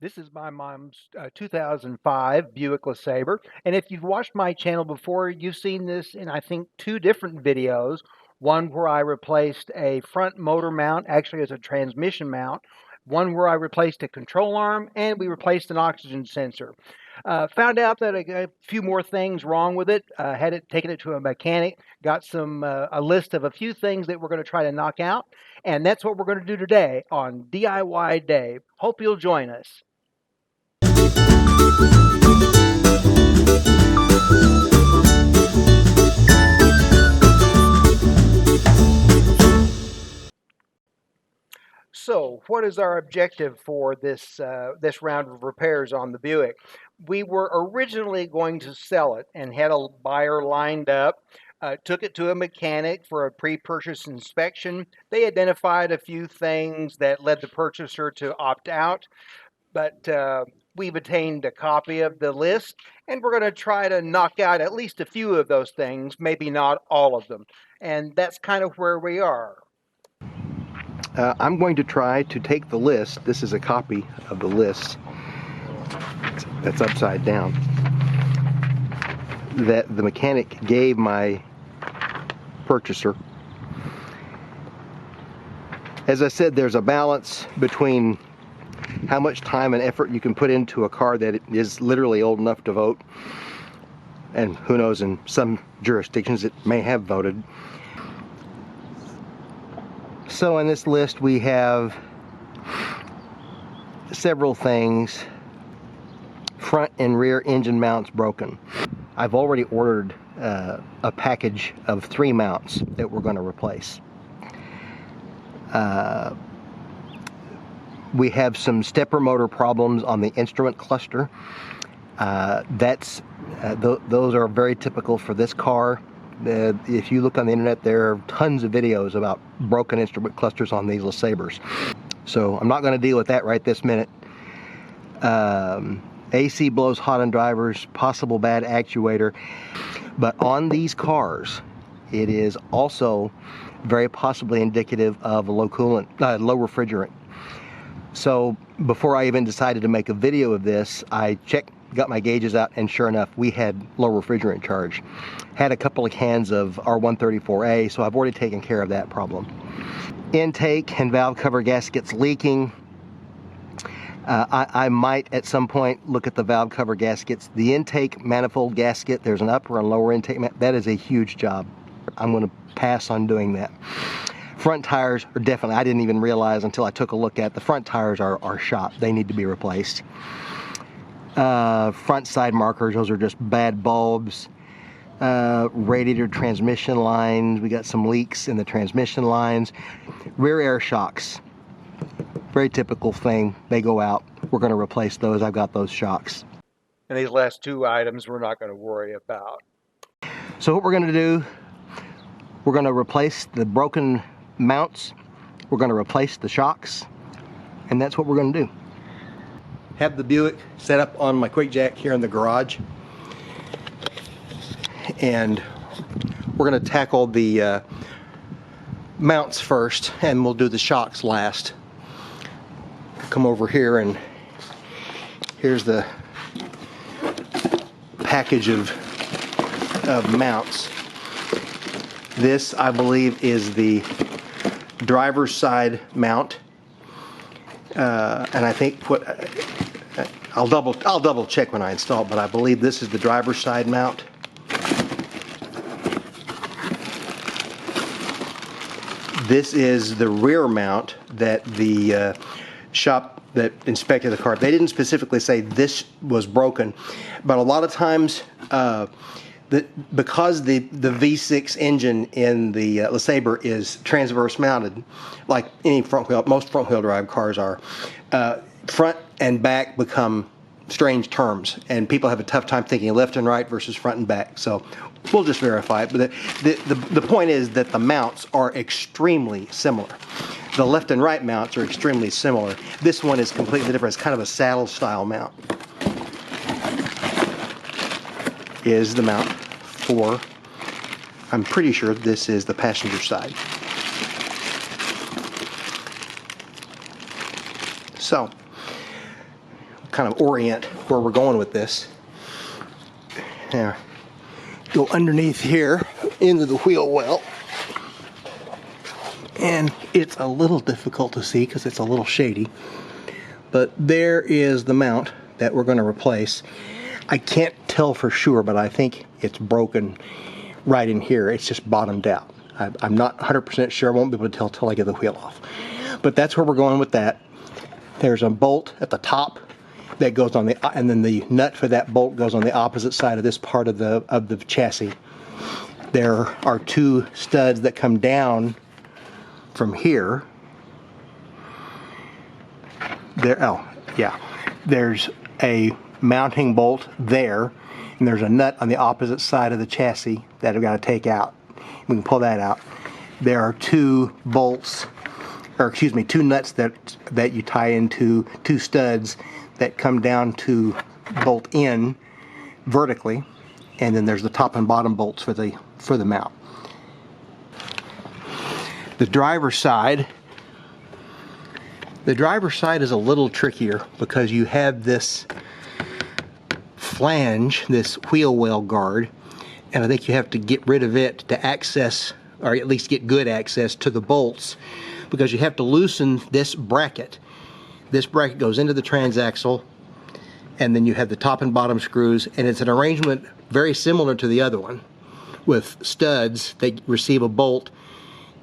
This is my mom's 2005 Buick Lesabre. And if you've watched my channel before, you've seen this in, I think, two different videos. One where I replaced a front motor mount, actually as a transmission mount. One where I replaced a control arm, and we replaced an oxygen sensor. Found out that a few more things wrong with it. Had it taken it to a mechanic. Got a list of a few things that we're going to try to knock out, and that's what we're going to do today on DIY Dave. Hope you'll join us. So, what is our objective for this round of repairs on the Buick? We were originally going to sell it and had a buyer lined up. Took it to a mechanic for a pre-purchase inspection. They identified a few things that led the purchaser to opt out, but we've obtained a copy of the list, and we're going to try to knock out at least a few of those things, maybe not all of them. And that's kind of where we are. I'm going to try to take the list. This is a copy of the list that's upside down that the mechanic gave my purchaser. As I said, there's a balance between how much time and effort you can put into a car that is literally old enough to vote, and who knows, in some jurisdictions it may have voted. So in this list we have several things. Front and rear engine mounts broken. I've already ordered a package of 3 mounts that we're going to replace. We have some stepper motor problems on the instrument cluster. Those are very typical for this car. If you look on the internet, there are tons of videos about broken instrument clusters on these Lesabres. So I'm not going to deal with that right this minute. AC blows hot on drivers, possible bad actuator. But on these cars, it is also very possibly indicative of a low refrigerant. So before I even decided to make a video of this, I got my gauges out, and sure enough, we had low refrigerant charge. Had a couple of cans of R134A, so I've already taken care of that problem. Intake and valve cover gaskets leaking. I might at some point look at the valve cover gaskets. The intake manifold gasket, there's an upper and lower intake, that is a huge job. I'm going to pass on doing that. Front tires are definitely, I didn't even realize until I took a look at the front tires are shot. They need to be replaced. Front side markers, those are just bad bulbs. Radiator transmission lines, we got some leaks in the transmission lines. Rear air shocks, very typical thing, they go out. We're going to replace those. I've got those shocks. And these last 2 items we're not going to worry about. So what we're going to do, we're going to replace the broken mounts, we're going to replace the shocks, and that's what we're going to do. Have the Buick set up on my quick jack here in the garage, and we're going to tackle the mounts first, and we'll do the shocks last. Come over here, and here's the package of mounts. This, I believe, is the driver's side mount, and I think I'll double check when I install it, but I believe this is the driver's side mount. This is the rear mount that the shop that inspected the car, they didn't specifically say this was broken, but a lot of times because the V6 engine in the Lesabre is transverse mounted, like any most front wheel drive cars are, front and back become strange terms, and people have a tough time thinking left and right versus front and back. So we'll just verify it. But the point is that the mounts are extremely similar. The left and right mounts are extremely similar. This one is completely different. It's kind of a saddle style mount. Is the mount for, I'm pretty sure this is the passenger side. So kind of orient where we're going with this. Now, go underneath here into the wheel well. And it's a little difficult to see because it's a little shady. But there is the mount that we're going to replace. I can't tell for sure, but I think it's broken right in here. It's just bottomed out. I'm not 100% sure. I won't be able to tell till I get the wheel off. But that's where we're going with that. There's a bolt at the top that goes on the, and then the nut for that bolt goes on the opposite side of this part of the chassis. There are two studs that come down from here. There's a mounting bolt there, and there's a nut on the opposite side of the chassis that I've got to take out. We can pull that out. There are two bolts, or excuse me, two nuts that you tie into two studs that come down to bolt in vertically, and then there's the top and bottom bolts for the mount. The driver's side is a little trickier because you have this flange, this wheel well guard, and I think you have to get rid of it to access, or at least get good access to the bolts, because you have to loosen this bracket. This bracket goes into the transaxle, and then you have the top and bottom screws, and it's an arrangement very similar to the other one, with studs. They receive a bolt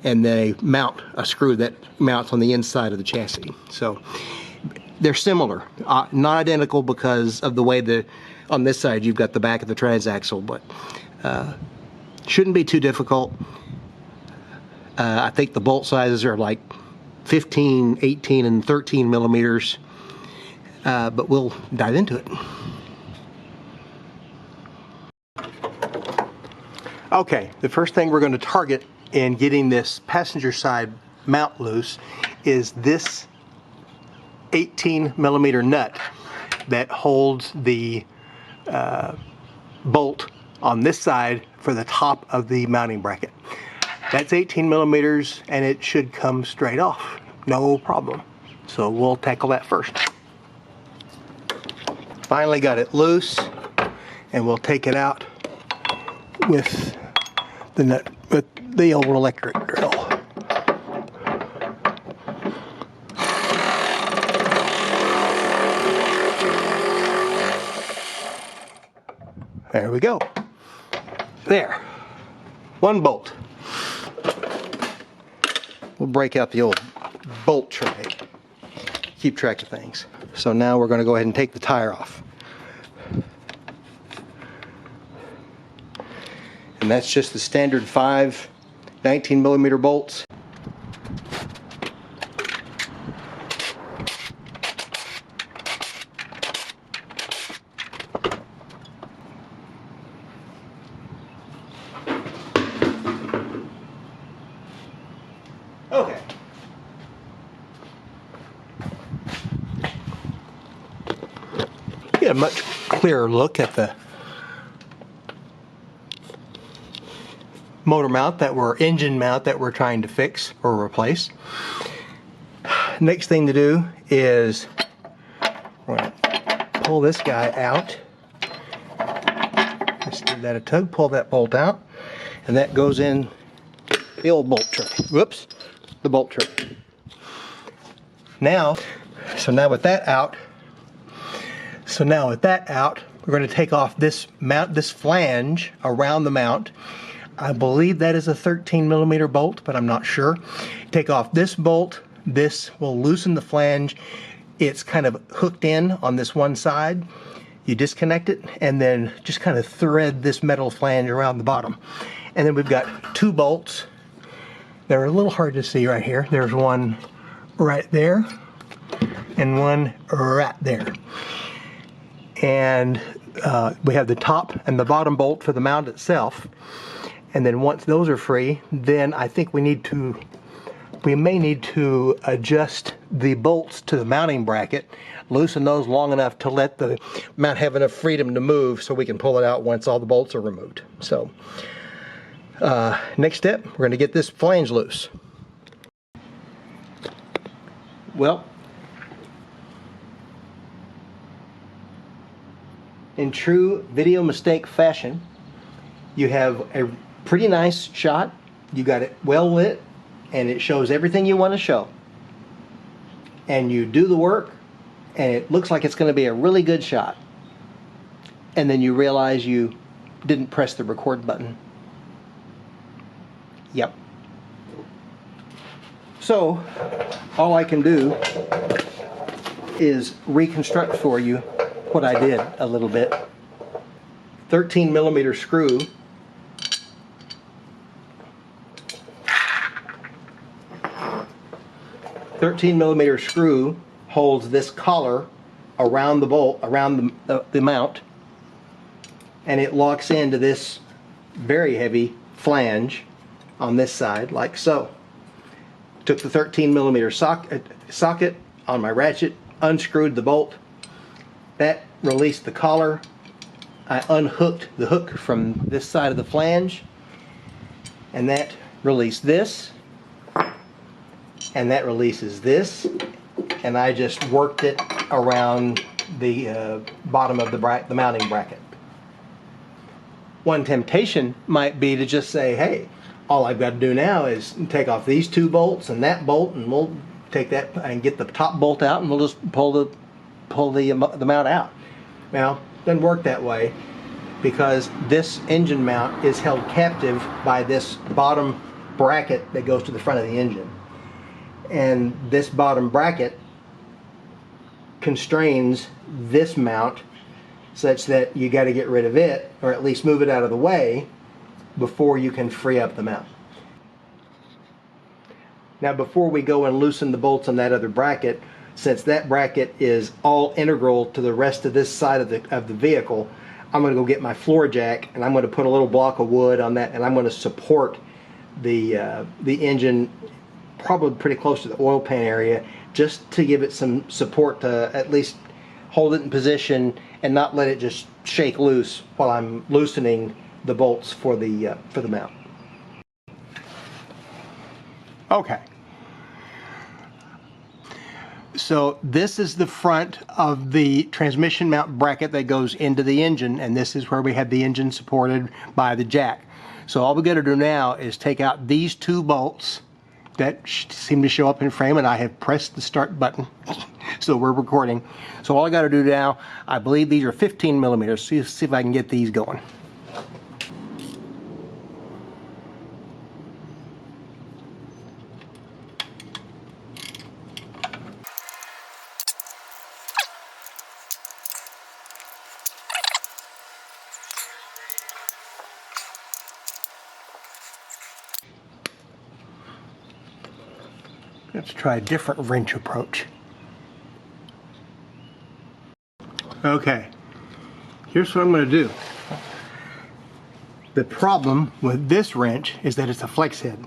and they mount a screw that mounts on the inside of the chassis. So they're similar, not identical because of the way on this side you've got the back of the transaxle, but shouldn't be too difficult. I think the bolt sizes are like 15, 18, and 13 millimeters, but we'll dive into it. Okay, the first thing we're going to target in getting this passenger side mount loose is this 18 millimeter nut that holds the bolt on this side for the top of the mounting bracket. That's 18 millimeters and it should come straight off, no problem. So we'll tackle that first. Finally got it loose, and we'll take it out with the nut, with the old electric drill. There we go. There. One bolt. We'll break out the old bolt tray. Keep track of things. So now we're going to go ahead and take the tire off. And that's just the standard 5 19 millimeter bolts. Okay. Get a much clearer look at the motor mount engine mount that we're trying to fix or replace. Next thing to do is we're going to pull this guy out. Let's give that a tug, pull that bolt out, and that goes in the old bolt tray. Whoops, the bolt tray. Now with that out, we're going to take off this mount, this flange around the mount. I believe that is a 13 millimeter bolt, but I'm not sure. Take off this bolt. This will loosen the flange. It's kind of hooked in on this one side. You disconnect it and then just kind of thread this metal flange around the bottom. And then we've got two bolts. They're a little hard to see right here. There's one right there and one right there. And we have the top and the bottom bolt for the mount itself. And then once those are free, then I think we may need to adjust the bolts to the mounting bracket, loosen those long enough to let the mount have enough freedom to move so we can pull it out once all the bolts are removed. So next step, we're going to get this flange loose. Well, in true video mistake fashion, you have a pretty nice shot, you got it well lit, and it shows everything you want to show. And you do the work, and it looks like it's going to be a really good shot. And then you realize you didn't press the record button. Yep. So, all I can do is reconstruct for you what I did a little bit. 13mm screw. .13mm screw holds this collar around the bolt, around the mount, and it locks into this very heavy flange on this side, like so. Took the 13mm socket on my ratchet, unscrewed the bolt. That released the collar. I unhooked the hook from this side of the flange, and that released this, and that releases this, and I just worked it around the bottom of the mounting bracket. One temptation might be to just say, hey, all I've got to do now is take off these two bolts and that bolt, and we'll take that and get the top bolt out, and we'll just pull the mount out. Well, it doesn't work that way, because this engine mount is held captive by this bottom bracket that goes to the front of the engine. And this bottom bracket constrains this mount such that you got to get rid of it, or at least move it out of the way, before you can free up the mount. Now, before we go and loosen the bolts on that other bracket, since that bracket is all integral to the rest of this side of the vehicle, I'm going to go get my floor jack, and I'm going to put a little block of wood on that, and I'm going to support the engine probably pretty close to the oil pan area, just to give it some support to at least hold it in position and not let it just shake loose while I'm loosening the bolts for the mount. Okay. So this is the front of the transmission mount bracket that goes into the engine, and this is where we have the engine supported by the jack. So all we got to do now is take out these two bolts that seem to show up in frame, and I have pressed the start button, so we're recording. So all I got to do now, I believe these are 15mm. See if I can get these going. Let's try a different wrench approach. Okay, here's what I'm going to do. The problem with this wrench is that it's a flex head.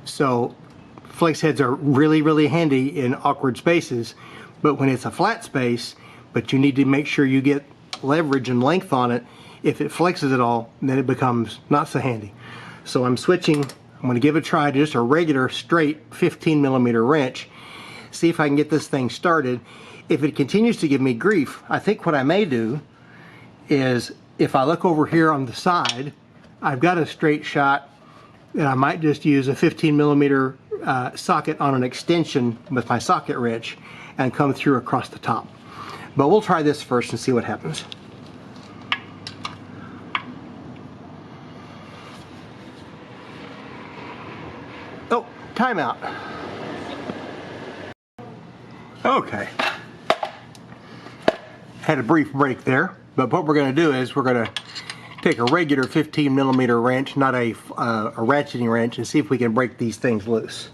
So flex heads are really, really handy in awkward spaces, but when it's a flat space, but you need to make sure you get leverage and length on it, if it flexes at all, then it becomes not so handy. So I'm switching. I'm going to give it a try to just a regular straight 15mm wrench, see if I can get this thing started. If it continues to give me grief, I think what I may do is, if I look over here on the side, I've got a straight shot, and I might just use a 15mm socket on an extension with my socket wrench and come through across the top. But we'll try this first and see what happens. Oh, timeout. Okay. Had a brief break there, but what we're going to do is we're going to take a regular 15mm wrench, not a ratcheting wrench, and see if we can break these things loose.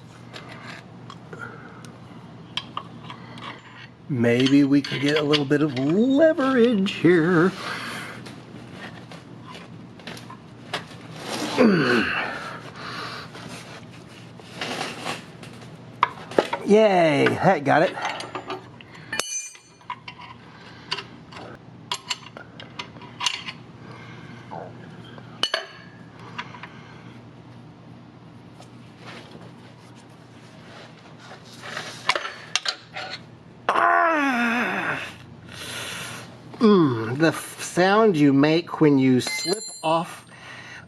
Maybe we can get a little bit of leverage here. Yay, that got it. the sound you make when you slip off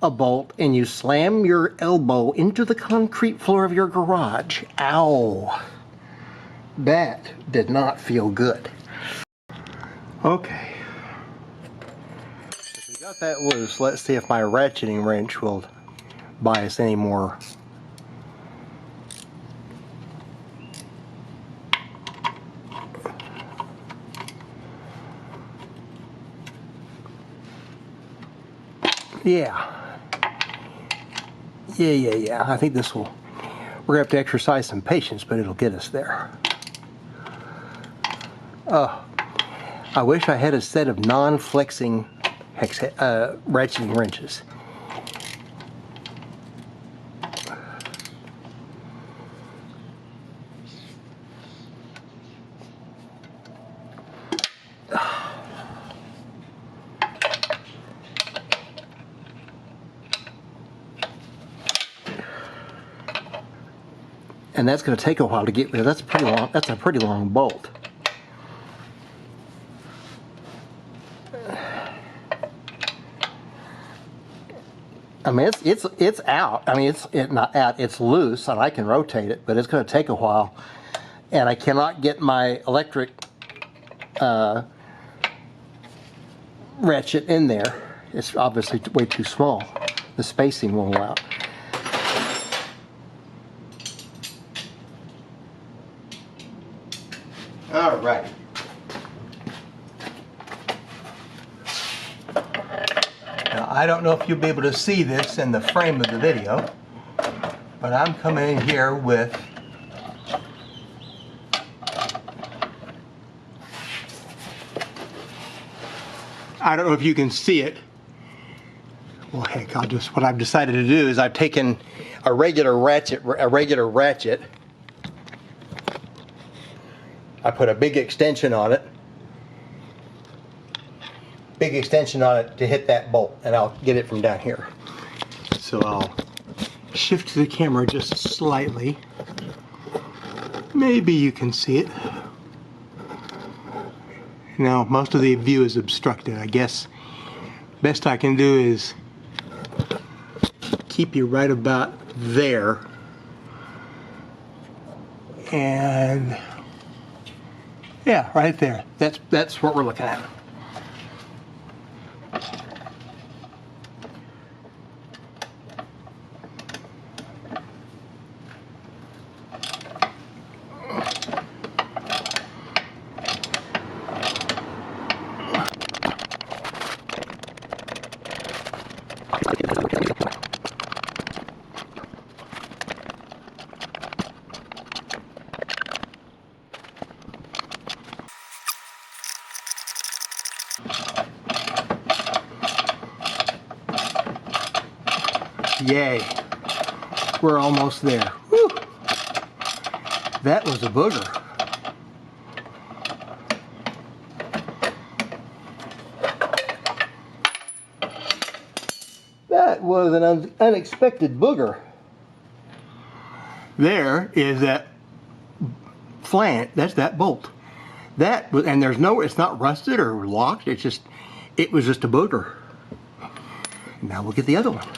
a bolt and you slam your elbow into the concrete floor of your garage. Ow. That did not feel good. Okay. So we got that loose. Let's see if my ratcheting wrench will buy us any more. Yeah. I think this will, we're going to have to exercise some patience, but it'll get us there. Oh, I wish I had a set of non-flexing ratcheting wrenches. And that's going to take a while to get rid of. That's pretty long. That's a pretty long bolt. I mean, it's out. I mean, it's not out. It's loose, and I can rotate it, but it's going to take a while. And I cannot get my electric ratchet in there. It's obviously way too small. The spacing won't allow. All right. Now, I don't know if you'll be able to see this in the frame of the video, but I'm coming in here with I don't know if you can see it. Well, heck, what I've decided to do is I've taken a regular ratchet. I put a big extension on it. To hit that bolt, and I'll get it from down here. So I'll shift the camera just slightly. Maybe you can see it. Now, most of the view is obstructed. I guess best I can do is keep you right about there. And yeah, right there. That's what we're looking at. Yay, we're almost there. Whew. That was a booger. That was an unexpected booger. There is that flange, that's that bolt. That was, and there's no, it's not rusted or locked, it was just a booger. Now we'll get the other one.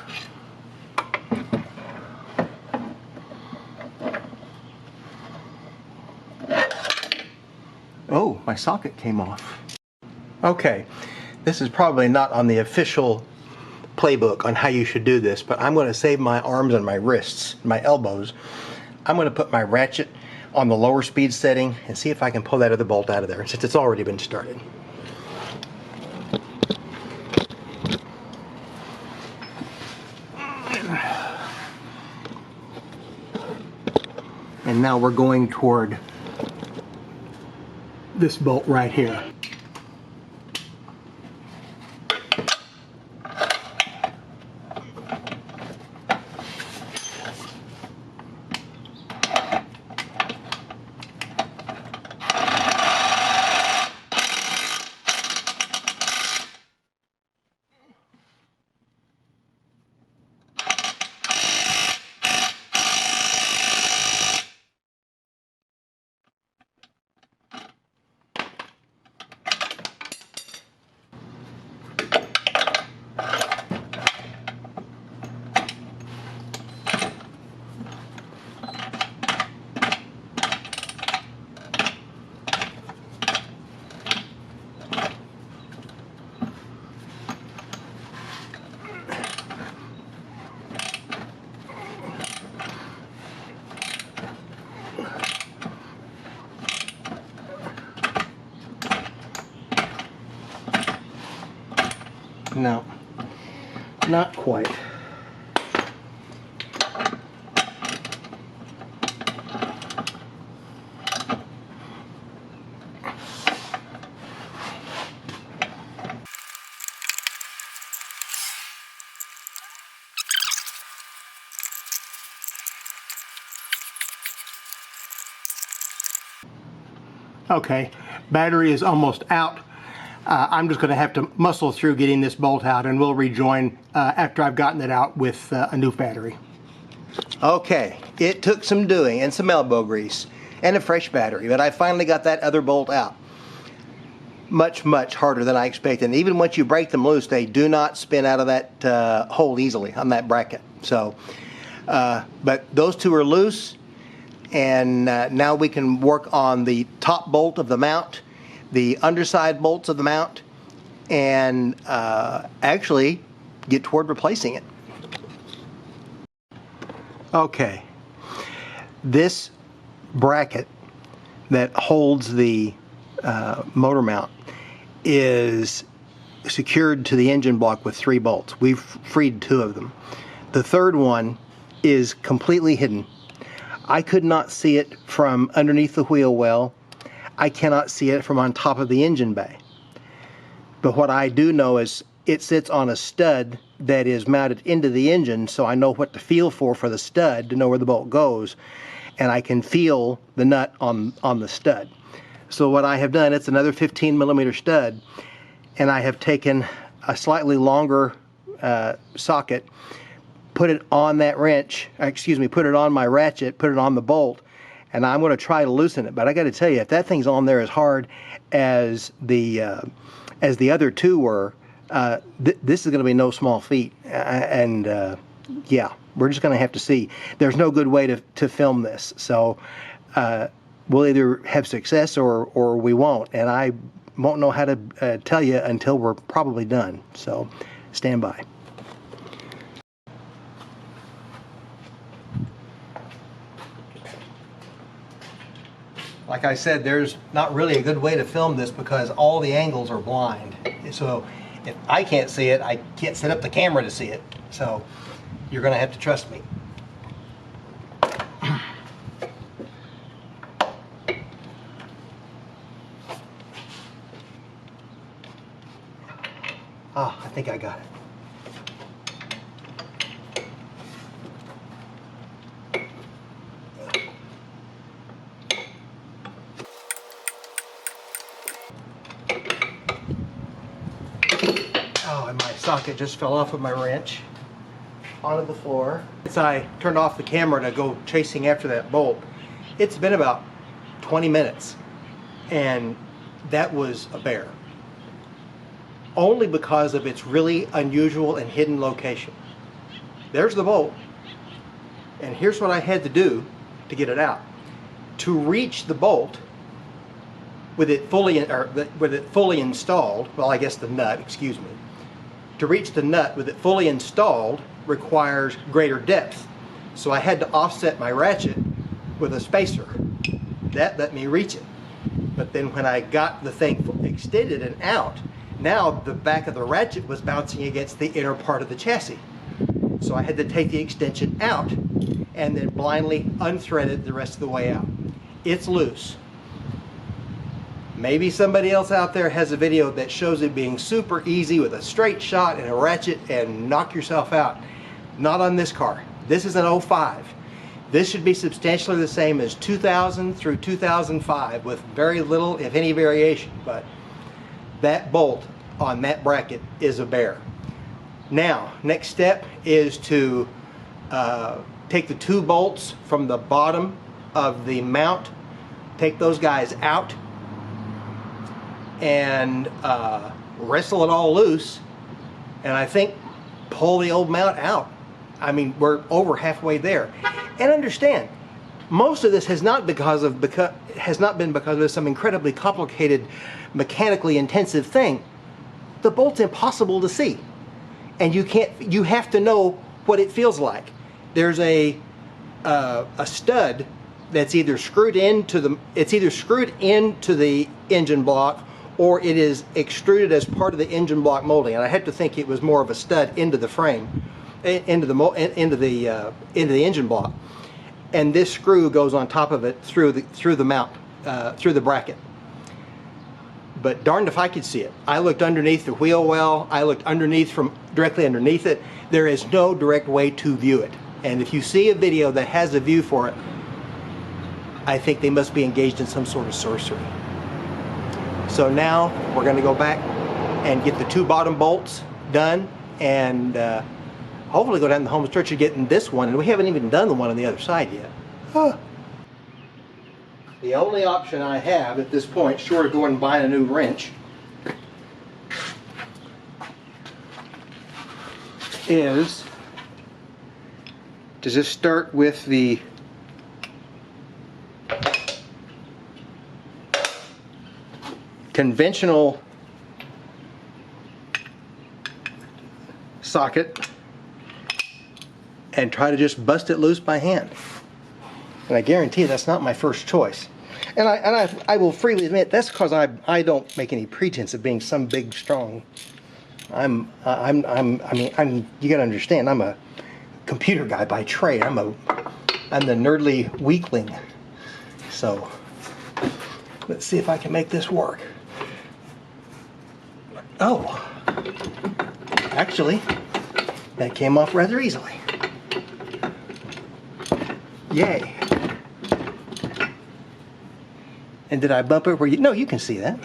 Oh, my socket came off. Okay, this is probably not on the official playbook on how you should do this, but I'm going to save my arms and my wrists, my elbows. I'm going to put my ratchet on the lower speed setting and see if I can pull that other bolt out of there, since it's already been started. And now we're going toward this bolt right here. No, not quite. Okay, battery is almost out. I'm just going to have to muscle through getting this bolt out, and we'll rejoin after I've gotten it out with a new battery. Okay, it took some doing and some elbow grease and a fresh battery, but I finally got that other bolt out. Much, much harder than I expected. And even once you break them loose, they do not spin out of that hole easily on that bracket. So, but those two are loose. And now we can work on the top bolt of the mount, the underside bolts of the mount, and actually get toward replacing it. Okay, this bracket that holds the motor mount is secured to the engine block with 3 bolts. We've freed 2 of them. The third one is completely hidden. I could not see it from underneath the wheel well. I cannot see it from on top of the engine bay. But what I do know is it sits on a stud that is mounted into the engine, so I know what to feel for the stud to know where the bolt goes, and I can feel the nut on the stud. So what I have done, it's another 15mm stud, and I have taken a slightly longer socket, put it on that wrench, put it on my ratchet, put it on the bolt, and I'm going to try to loosen it. But I got to tell you, if that thing's on there as hard as the other 2 were, this is going to be no small feat. Yeah, we're just going to have to see. There's no good way to film this, so we'll either have success or we won't, and I won't know how to tell you until we're probably done. So stand by. Like I said, there's not really a good way to film this because all the angles are blind. So if I can't see it, I can't set up the camera to see it. So you're going to have to trust me. Ah, I think I got it. Oh, and my socket just fell off of my wrench onto the floor. As I turned off the camera to go chasing after that bolt, it's been about 20 minutes, and that was a bear. Only because of its really unusual and hidden location. There's the bolt, and here's what I had to do to get it out. To reach the bolt with it fully installed, well, I guess the nut, excuse me. To reach the nut with it fully installed requires greater depth. So I had to offset my ratchet with a spacer. That let me reach it. But then when I got the thing extended and out, now the back of the ratchet was bouncing against the inner part of the chassis. So I had to take the extension out and then blindly unthread it the rest of the way out. It's loose. Maybe somebody else out there has a video that shows it being super easy with a straight shot and a ratchet and knock yourself out. Not on this car. This is an 05. This should be substantially the same as 2000 through 2005 with very little, if any, variation. But that bolt on that bracket is a bear. Now, next step is to take the 2 bolts from the bottom of the mount, take those guys out, and wrestle it all loose, and I think pull the old mount out. I mean, we're over halfway there. And understand, most of this has not been because of some incredibly complicated, mechanically intensive thing. The bolt's impossible to see, and you have to know what it feels like. There's a stud that's either screwed into the engine block or it is extruded as part of the engine block molding. And I had to think it was more of a stud into the frame, into the engine block. And this screw goes on top of it through the mount, through the bracket. But darned if I could see it. I looked underneath the wheel well. I looked directly underneath it. There is no direct way to view it. And if you see a video that has a view for it, I think they must be engaged in some sort of sorcery. So now we're going to go back and get the 2 bottom bolts done, and hopefully go down to the home stretch and get this one. And we haven't even done the one on the other side yet. Huh. The only option I have at this point, short of going and buying a new wrench, is to just start with the conventional socket and try to just bust it loose by hand. And I guarantee that's not my first choice. And I will freely admit that's because I don't make any pretense of being some big strong. I mean, you gotta understand, I'm a computer guy by trade. I'm the nerdly weakling. So let's see if I can make this work. Oh, actually, that came off rather easily. Yay. And did I bump it where you... No, you can see that.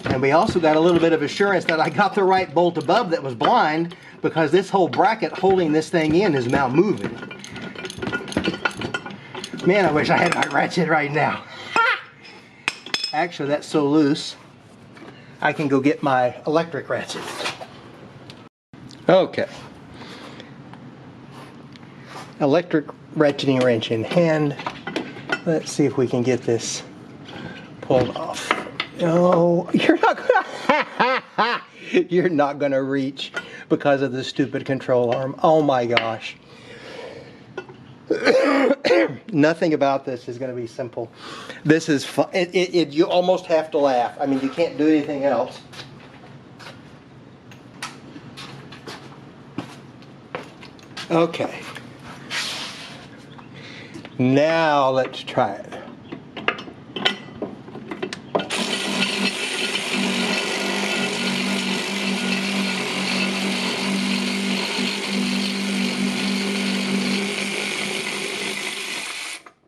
And we also got a little bit of assurance that I got the right bolt above that was blind, because this whole bracket holding this thing in is now moving. Man, I wish I had my ratchet right now. Actually, that's so loose, I can go get my electric ratchet. Okay. Electric ratcheting wrench in hand. Let's see if we can get this pulled off. No, you're not gonna you're not gonna reach because of the stupid control arm. Oh my gosh. Nothing about this is going to be simple. This is fun. You almost have to laugh. I mean, you can't do anything else. Okay. Now let's try it.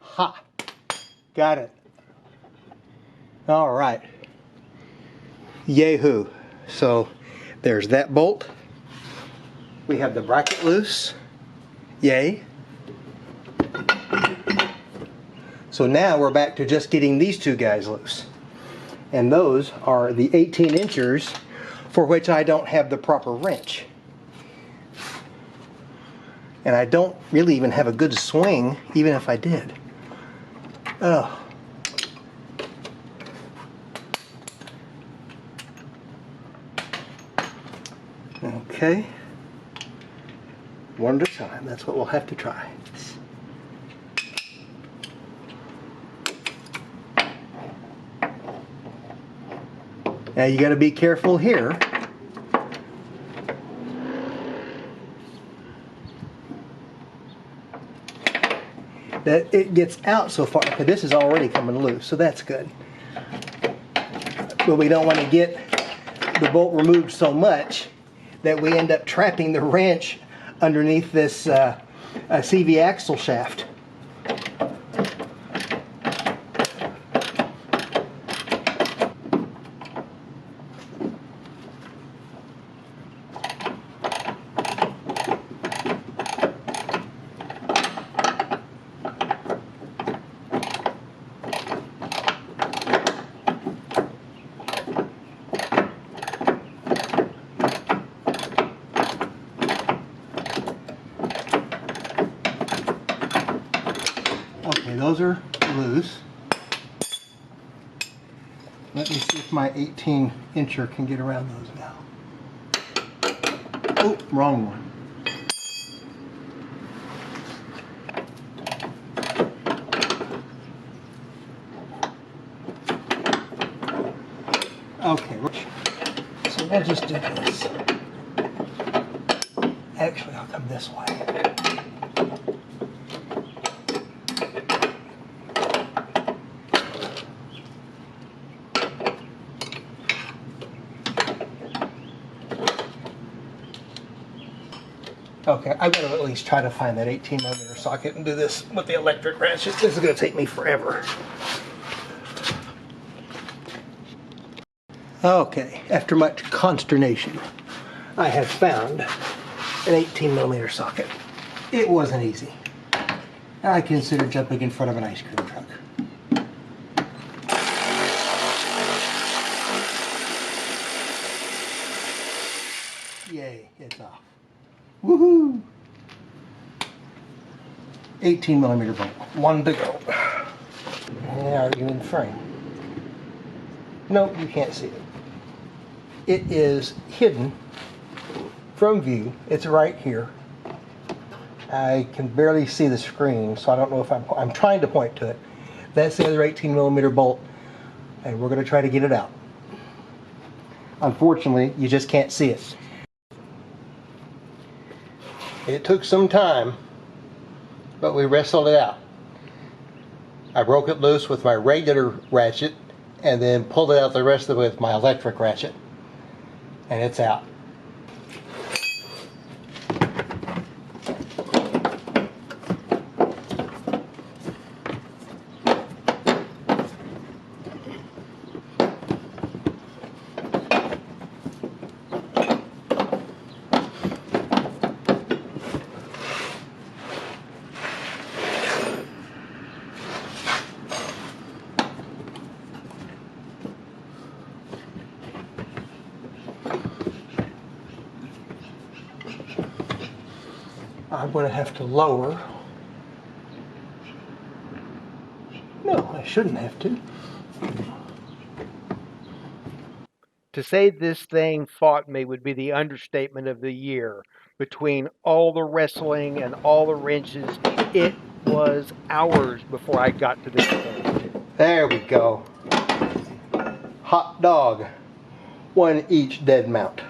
Ha! Got it. All right. Yahoo! So there's that bolt. We have the bracket loose. Yay. So now we're back to just getting these 2 guys loose. And those are the 18 inchers for which I don't have the proper wrench. And I don't really even have a good swing, even if I did. Oh. Okay. One at a time. That's what we'll have to try. Now you got to be careful here. That it gets out so far. Okay, this is already coming loose, so that's good. But we don't want to get the bolt removed so much that we end up trapping the wrench underneath this CV axle shaft. Okay, those are loose. Let me see if my 18 incher can get around those now. Oh, wrong one. Okay, so we'll just do this. Actually, I'll come this way. Okay, I've got to at least try to find that 18mm socket and do this with the electric ratchet. This is going to take me forever. Okay, after much consternation, I have found an 18mm socket. It wasn't easy. I consider jumping in front of an ice cream truck. Yay, it's off. Woohoo! 18mm bolt, one to go. And are you in frame? No, you can't see it. It is hidden from view. It's right here. I can barely see the screen, so I don't know if I'm trying to point to it. That's the other 18mm bolt, and we're going to try to get it out. Unfortunately, you just can't see it. It took some time, but we wrestled it out. I broke it loose with my regular ratchet and then pulled it out the rest of it with my electric ratchet. And it's out. I'm going to have to lower. No, I shouldn't have to. To say this thing fought me would be the understatement of the year. Between all the wrestling and all the wrenches, it was hours before I got to this point. There we go. Hot dog. One each dead mount.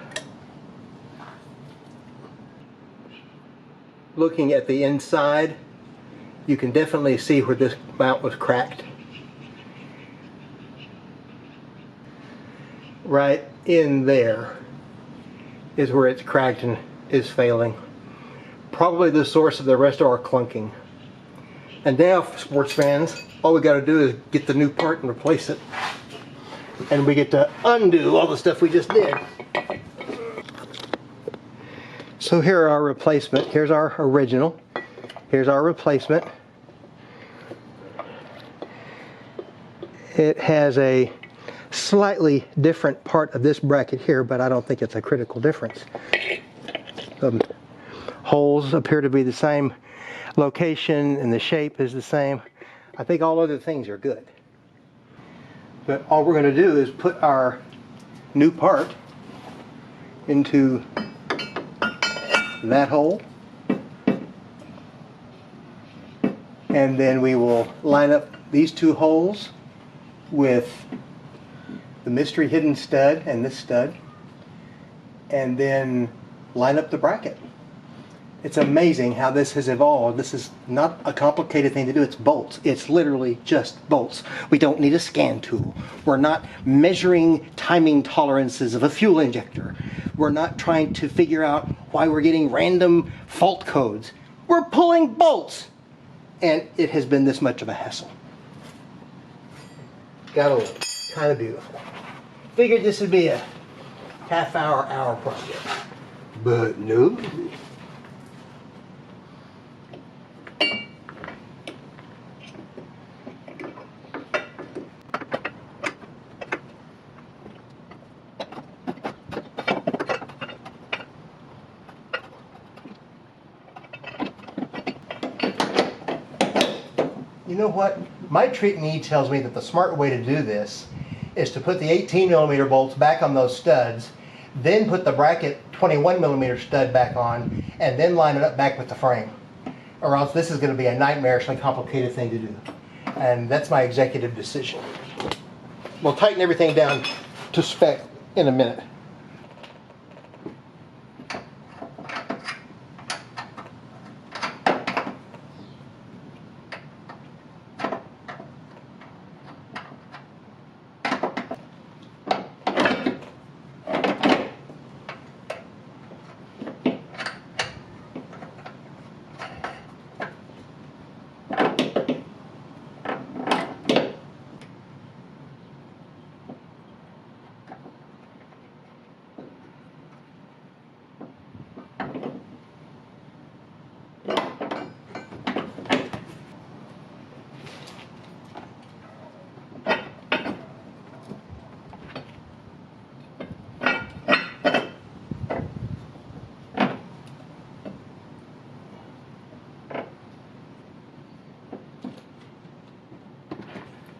Looking at the inside, you can definitely see where this mount was cracked. Right in there is where it's cracked and is failing. Probably the source of the rest of our clunking. And now, sports fans, all we got to do is get the new part and replace it. And we get to undo all the stuff we just did. So here are our replacement. Here's our original. Here's our replacement. It has a slightly different part of this bracket here, but I don't think it's a critical difference. The holes appear to be the same location and the shape is the same. I think all other things are good. But all we're going to do is put our new part into that hole, and then we will line up these two holes with the mystery hidden stud and this stud, and then line up the bracket. It's amazing how this has evolved. This is not a complicated thing to do. It's bolts. It's literally just bolts. We don't need a scan tool. We're not measuring timing tolerances of a fuel injector. We're not trying to figure out why we're getting random fault codes. We're pulling bolts. And it has been this much of a hassle. Gotta look. Kind of beautiful. Figured this would be a half-hour project. But no. You know what? My trick knee tells me that the smart way to do this is to put the 18mm bolts back on those studs, then put the bracket 21mm stud back on, and then line it up back with the frame. Or else this is going to be a nightmarishly complicated thing to do. And that's my executive decision. We'll tighten everything down to spec in a minute.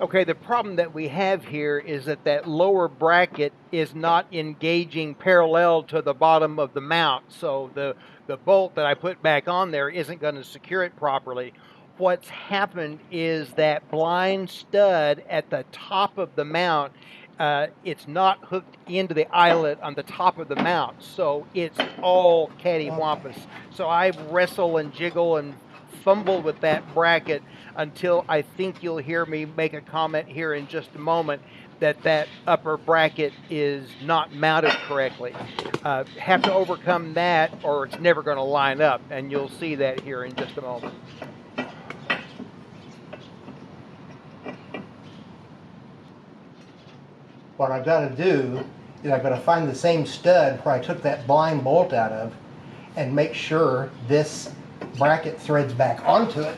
Okay, the problem that we have here is that that lower bracket is not engaging parallel to the bottom of the mount. So the bolt that I put back on there isn't going to secure it properly. What's happened is that blind stud at the top of the mount, it's not hooked into the eyelet on the top of the mount. So it's all cattywampus. So I wrestle and jiggle and fumble with that bracket until I think you'll hear me make a comment here in just a moment that that upper bracket is not mounted correctly. Have to overcome that or it's never going to line up, and you'll see that here in just a moment. What I've got to do is I've got to find the same stud where I took that blind bolt out of and make sure this bracket threads back onto it.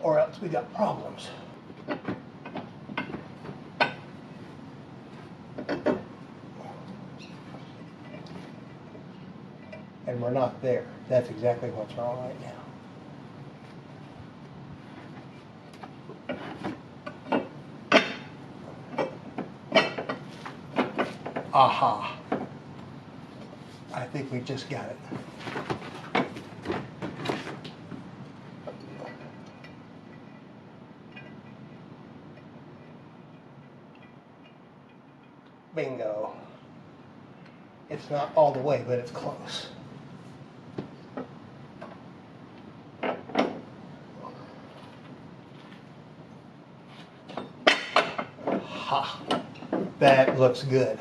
Or else we got problems. And we're not there. That's exactly what's wrong right now. Aha. I think we just got it. Bingo. It's not all the way, but it's close. Ha. That looks good.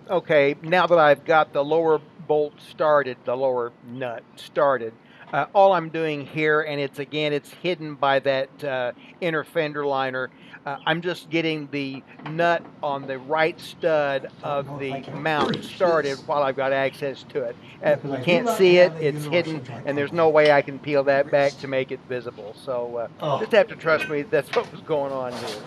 Okay, now that I've got the lower bolt started, the lower nut started, all I'm doing here, and it's hidden by that inner fender liner, I'm just getting the nut on the right stud of the mount started while I've got access to it. You can't see it, it's hidden, and there's no way I can peel that back to make it visible. So just have to trust me, that's what was going on here.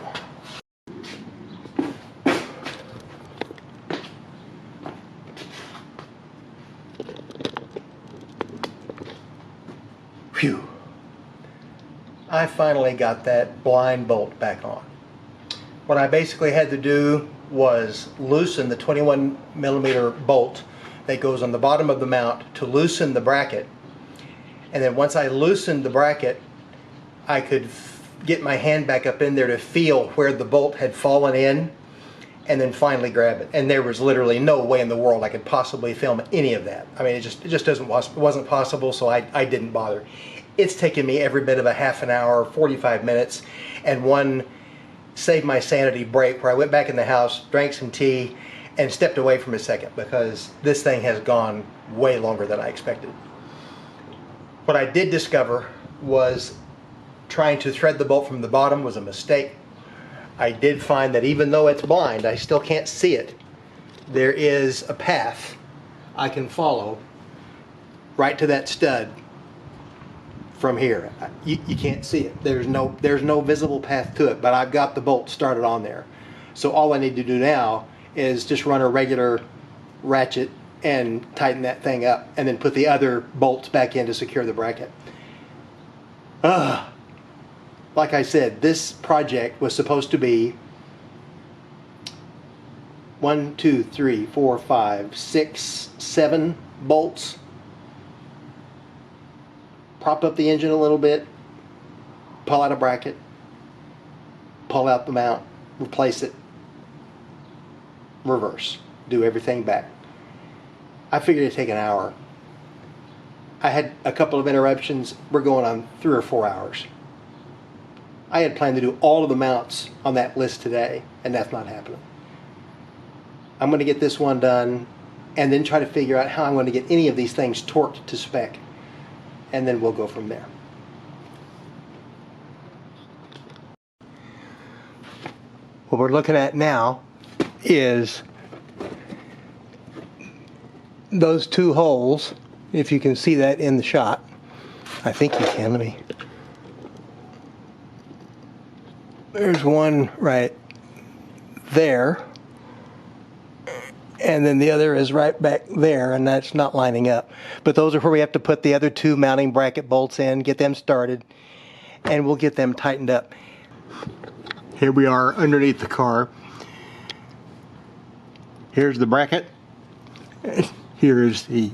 Phew. I finally got that blind bolt back on. What I basically had to do was loosen the 21mm bolt that goes on the bottom of the mount to loosen the bracket. And then once I loosened the bracket, I could get my hand back up in there to feel where the bolt had fallen in and then finally grab it. And there was literally no way in the world I could possibly film any of that. I mean, it just wasn't possible, so I didn't bother. It's taken me every bit of a half an hour, 45 minutes, and one save my sanity break where I went back in the house, drank some tea, and stepped away from a second because this thing has gone way longer than I expected. What I did discover was trying to thread the bolt from the bottom was a mistake. I did find that even though it's blind, I still can't see it. There is a path I can follow right to that stud from here. You can't see it. There's no visible path to it, but I've got the bolt started on there. So all I need to do now is just run a regular ratchet and tighten that thing up and then put the other bolts back in to secure the bracket. Like I said, this project was supposed to be 1, 2, 3, 4, 5, 6, 7 bolts. Prop up the engine a little bit, pull out a bracket, pull out the mount, replace it, reverse, do everything back. I figured it'd take an hour. I had a couple of interruptions. We're going on 3 or 4 hours. I had planned to do all of the mounts on that list today, and that's not happening. I'm going to get this one done and then try to figure out how I'm going to get any of these things torqued to spec, and then we'll go from there. What we're looking at now is those 2 holes, if you can see that in the shot. I think you can. Let me. There's one right there, and then the other is right back there, and that's not lining up. But those are where we have to put the other 2 mounting bracket bolts in, get them started, and we'll get them tightened up. Here we are underneath the car. Here's the bracket. Here's the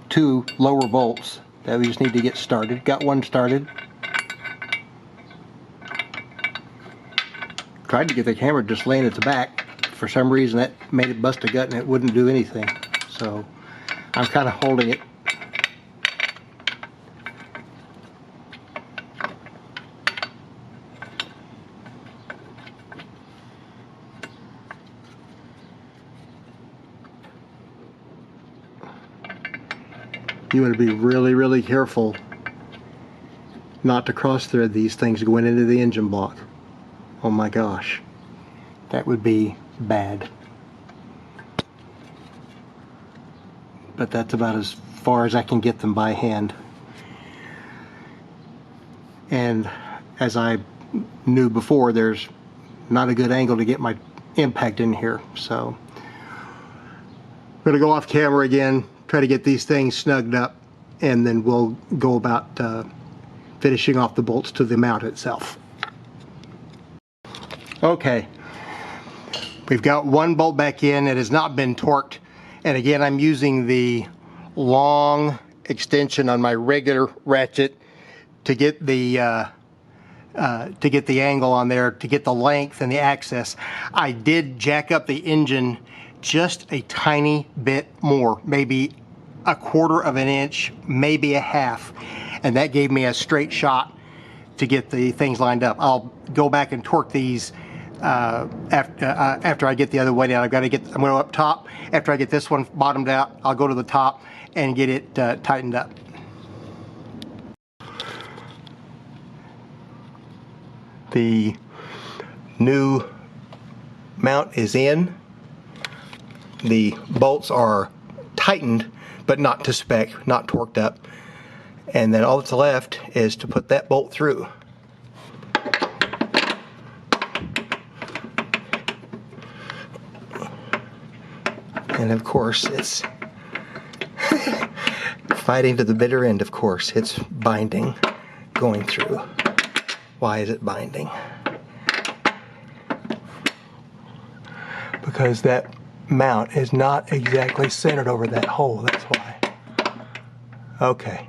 2 lower bolts that we just need to get started. Got one started. Tried to get the camera just laying at the back. For some reason that made it bust a gut and it wouldn't do anything. So I'm kind of holding it. You want to be really, really careful not to cross thread these things going into the engine block. Oh my gosh, that would be bad. But that's about as far as I can get them by hand. And as I knew before, there's not a good angle to get my impact in here. So I'm going to go off camera again, try to get these things snugged up, and then we'll go about finishing off the bolts to the mount itself. Okay, we've got one bolt back in. It has not been torqued, and again I'm using the long extension on my regular ratchet to get the angle on there, to get the length and the access. I did jack up the engine just a tiny bit more, maybe 1/4 of an inch, maybe a half, and that gave me a straight shot to get the things lined up. I'll go back and torque these after I get the other way down. I'm going to go up top. After I get this one bottomed out, I'll go to the top and get it tightened up. The new mount is in. The bolts are tightened, but not to spec, not torqued up. And then all that's left is to put that bolt through. And of course, it's fighting to the bitter end, of course. It's binding, going through. Why is it binding? Because that mount is not exactly centered over that hole, that's why. Okay.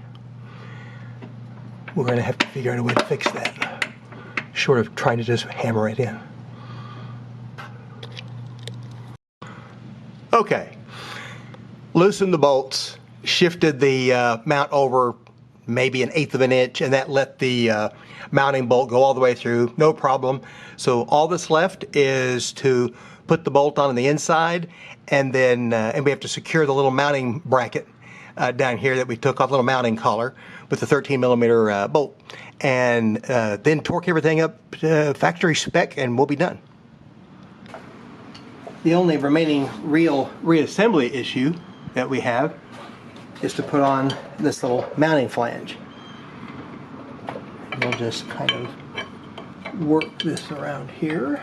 We're going to have to figure out a way to fix that, short of trying to just hammer it in. Okay, loosened the bolts, shifted the mount over maybe 1/8 of an inch, and that let the mounting bolt go all the way through, no problem. So all that's left is to put the bolt on the inside, and then and we have to secure the little mounting bracket down here that we took off, the little mounting collar with the 13mm bolt, and then torque everything up factory spec, and we'll be done. The only remaining real reassembly issue that we have is to put on this little mounting flange. We'll just kind of work this around here.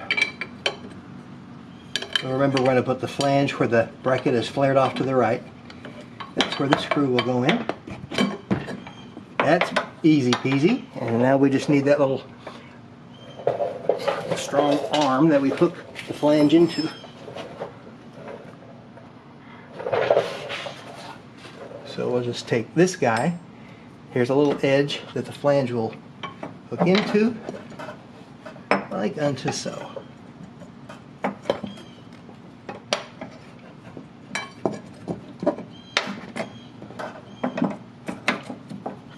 So remember, we're going to put the flange where the bracket is flared off to the right. That's where the screw will go in. That's easy peasy. And now we just need that little strong arm that we hook the flange into. So we'll just take this guy. Here's a little edge that the flange will hook into, like unto so.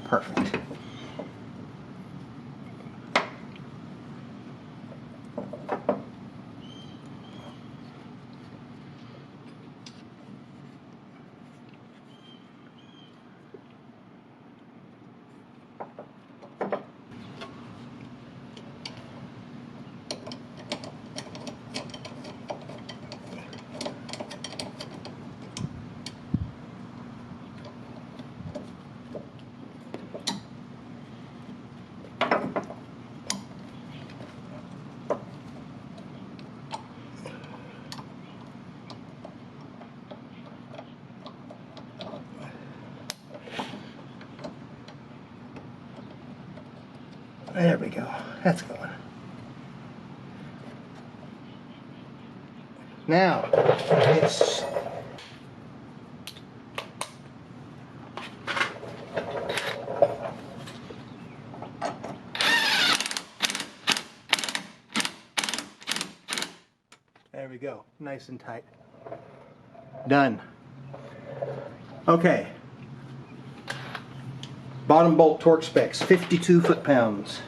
Perfect. There we go. That's going. Now, it's there we go. Nice and tight. Done. Okay. Bottom bolt torque specs, 52 foot-pounds.